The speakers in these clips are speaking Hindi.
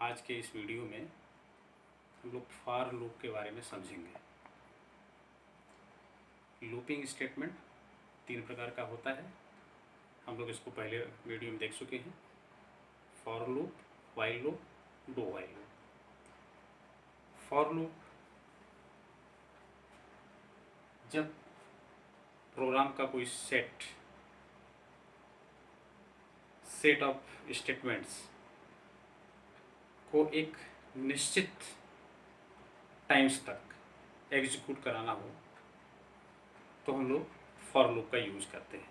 आज के इस वीडियो में हम लोग फॉर लूप के बारे में समझेंगे। लूपिंग स्टेटमेंट 3 प्रकार का होता है। हम लोग इसको पहले वीडियो में देख चुके हैं। For loop, while loop, do while loop. For loop जब प्रोग्राम का कोई सेट ऑफ स्टेटमेंट्स को एक निश्चित टाइम्स तक एग्जीक्यूट कराना हो तो हम लोग फॉर लूप का यूज करते हैं।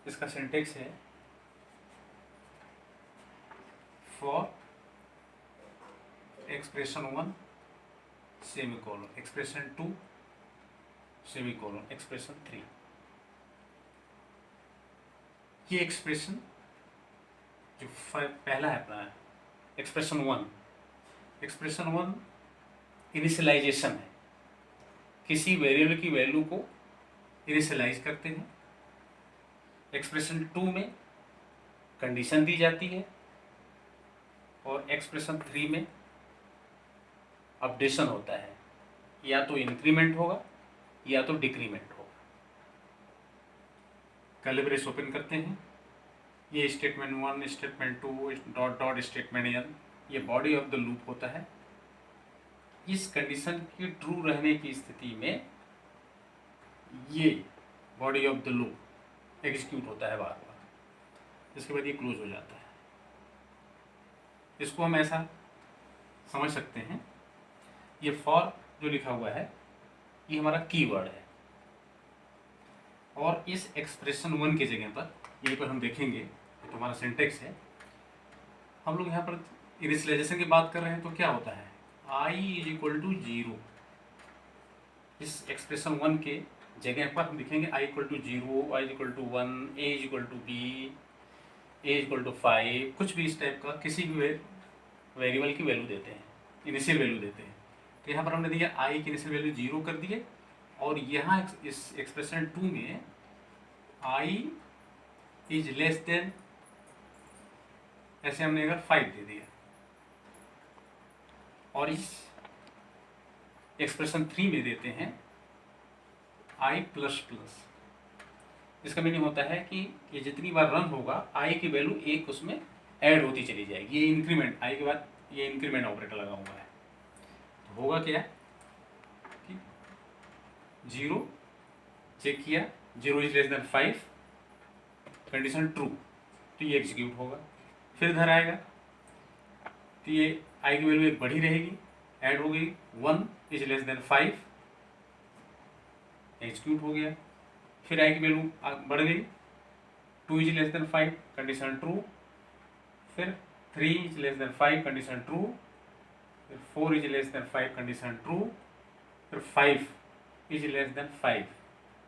इसका सिंटेक्स है for expression 1 semicolon, expression 2 semicolon, expression 3। ये एक्सप्रेशन जो पहला है अपना एक्सप्रेशन 1 इनिशियलाइजेशन है। किसी वेरिएबल की वैल्यू को इनिशियलाइज करते हैं। एक्सप्रेशन 2 में कंडीशन दी जाती है और एक्सप्रेशन 3 में अपडेशन होता है, या तो इंक्रीमेंट होगा या तो डिक्रीमेंट होगा। कर्ली ब्रेस ओपन करते हैं। ये statement 1, statement 2, dot dot statement n, ये बॉडी ऑफ द लूप होता है। इस कंडीशन की ट्रू रहने की स्थिति में ये body of the loop execute होता है बार बार। इसके बाद ये क्लोज हो जाता है। इसको हम ऐसा समझ सकते हैं, ये फॉर जो लिखा हुआ है ये हमारा कीवर्ड है, और इस एक्सप्रेशन 1 के जगह पर यहीं पर हम देखेंगे तो हमारा सिंटेक्स है। हम लोग यहाँ पर इनिशियलाइजेशन की बात कर रहे हैं तो क्या होता है, i = 0। इस एक्सप्रेशन 1 के जगह पर हम लिखेंगे i = 0, i = 1, a = b, a = 5, कुछ भी इस टाइप का किसी भी वेरिएबल की वैल्यू देते हैं, इनिशियल वैल्यू देते हैं। तो यहाँ पर हमने दिया i की इनिशियल वैल्यू 0 कर दिए, और यहाँ इस एक्सप्रेशन 2 में i > ऐसे हमने अगर 5 दे दिया, और इस एक्सप्रेशन 3 में देते हैं i++। इसका मीनिंग होता है कि ये जितनी बार रन होगा i की वैल्यू 1 उसमें ऐड होती चली जाएगी। ये इंक्रीमेंट, i के बाद ये इंक्रीमेंट ऑपरेटर लगा हुआ है। तो होगा क्या कि 0 चेक किया, 0 > 5, कंडीशन ट्रू, तो ये एग्जीक्यूट होगा। फिर इधर आएगा तो ये i की वैल्यू एक बढ़ी रहेगी, ऐड हो गई, 1 > 5, एग्जीक्यूट हो गया। फिर i की वैल्यू बढ़ गई, 2 > 5, कंडीशन ट्रू। फिर 3 > 5, कंडीशन ट्रू। फिर 4 > 5, कंडीशन ट्रू। फिर 5 > 5,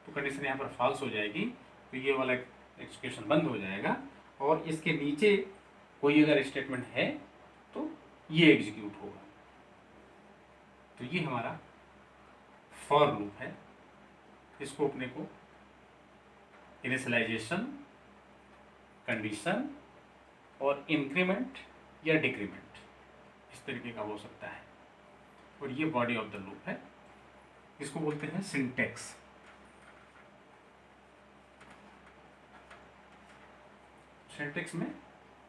तो कंडीशन यहाँ पर फॉल्स हो जाएगी, तो ये वाला एक्सप्रेशन बंद हो जाएगा, और इसके नीचे कोई अगर स्टेटमेंट है तो ये एग्जीक्यूट होगा। तो ये हमारा फॉर लूप है। इसको अपने को इनिशियलाइजेशन, कंडीशन और इंक्रीमेंट या डिक्रीमेंट इस तरीके का हो सकता है, और ये बॉडी ऑफ द लूप है। इसको बोलते हैं सिंटेक्स। सिंटेक्स में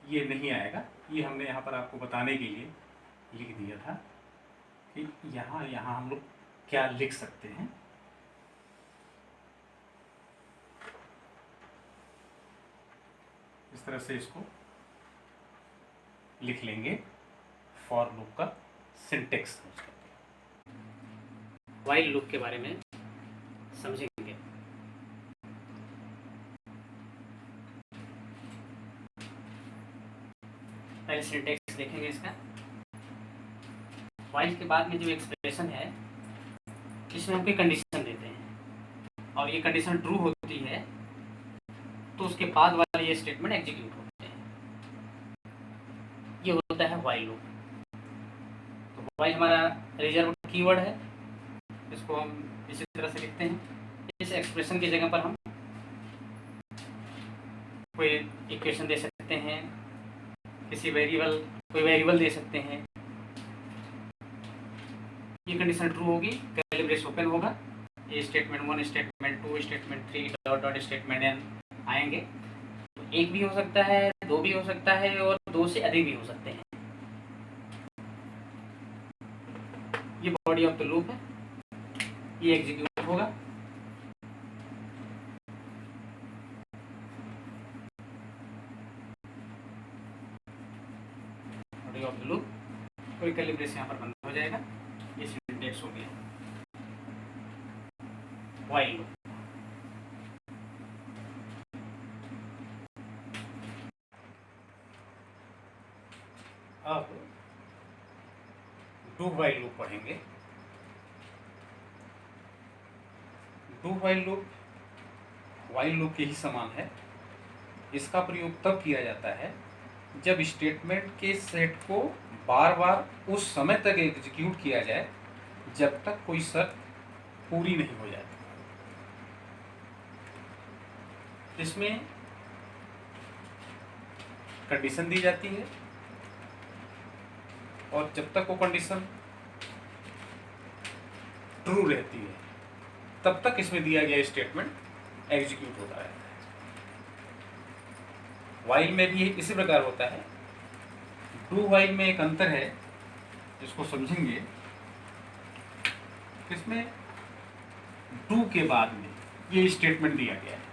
ये नहीं आएगा, ये हमने यहाँ पर आपको बताने के लिए लिख दिया था कि यहाँ हम लोग क्या लिख सकते हैं। इस तरह से इसको लिख लेंगे, फॉर लूप का सिंटेक्स। व्हाइल लूप के बारे में समझेंगे। पहले सिंटेक्स देखेंगे इसका। व्हाइल के बाद में जो एक्सप्रेशन है इसमें हम कोई कंडीशन देते हैं, और ये कंडीशन ट्रू होती है तो उसके बाद वाले ये स्टेटमेंट एग्जीक्यूट होते हैं। ये होता है व्हाइल लूप। तो व्हाइल हमारा रिजर्व कीवर्ड है। इसको हम इसी तरह से लिखते हैं। इस एक्सप्रेशन की जगह पर हम कोई इक्वेशन दे सकते हैं, किसी वेरिएबल, कोई वेरिएबल दे सकते हैं। ये कंडीशन ट्रू होगी, कैलिब्रेशन ओपन होगा, ये statement 1, statement 2, statement 3, dot dot statement N आएंगे। तो एक भी हो सकता है, दो भी हो सकता है, और दो से अधिक भी हो सकते हैं। ये बॉडी ऑफ द लूप है, ये एग्जीक्यूट होगा। बॉडी ऑफ द लूप, कोई कैलिब्रेशन यहाँ पर बंद हो जाएगा। ये सिंटैक्स हो गया व्हाइल लूप। अब डू व्हाइल लूप पढ़ेंगे। Do while loop while loop के ही समान है। इसका प्रयोग तब किया जाता है जब स्टेटमेंट के सेट को बार बार उस समय तक एग्जीक्यूट किया जाए जब तक कोई शर्त पूरी नहीं हो जाती। इसमें कंडीशन दी जाती है और जब तक वो कंडीशन ट्रू रहती है तब तक इसमें दिया गया स्टेटमेंट एग्जीक्यूट होता रहता है। व्हाइल में भी इसी प्रकार होता है। डू व्हाइल में एक अंतर है जिसको समझेंगे। इसमें डू के बाद में ये स्टेटमेंट दिया गया है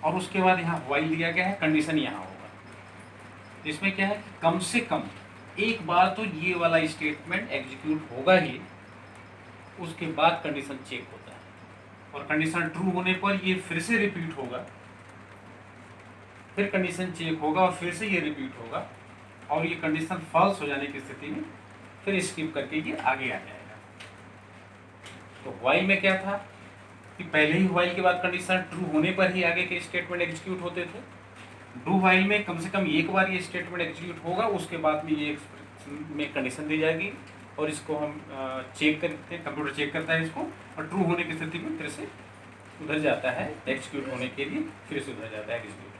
और उसके बाद यहाँ व्हाइल दिया गया है, कंडीशन यहाँ होगा। इसमें क्या है कि कम से कम एक बार तो ये वाला स्टेटमेंट एग्जीक्यूट होगा ही, उसके बाद कंडीशन चेक होता है और कंडीशन ट्रू होने पर ये फिर से रिपीट होगा, फिर कंडीशन चेक होगा और फिर से ये रिपीट होगा और ये कंडीशन फॉल्स हो जाने की स्थिति में फिर स्किप करके ये आगे आ जाएगा। तो व्हाइल में क्या था कि पहले ही व्हाइल के बाद कंडीशन ट्रू होने पर ही आगे के स्टेटमेंट एग्जीक्यूट होते थे। डू व्हाइल में कम से कम एक बार ये स्टेटमेंट एग्जीक्यूट होगा, उसके बाद में ये में कंडीशन दी जाएगी और इसको हम चेक करते हैं, कंप्यूटर चेक करता है इसको और ट्रू होने की स्थिति में फिर से उधर जाता है एग्जीक्यूट होने के लिए, फिर से उधर जाता है एग्जीक्यूट।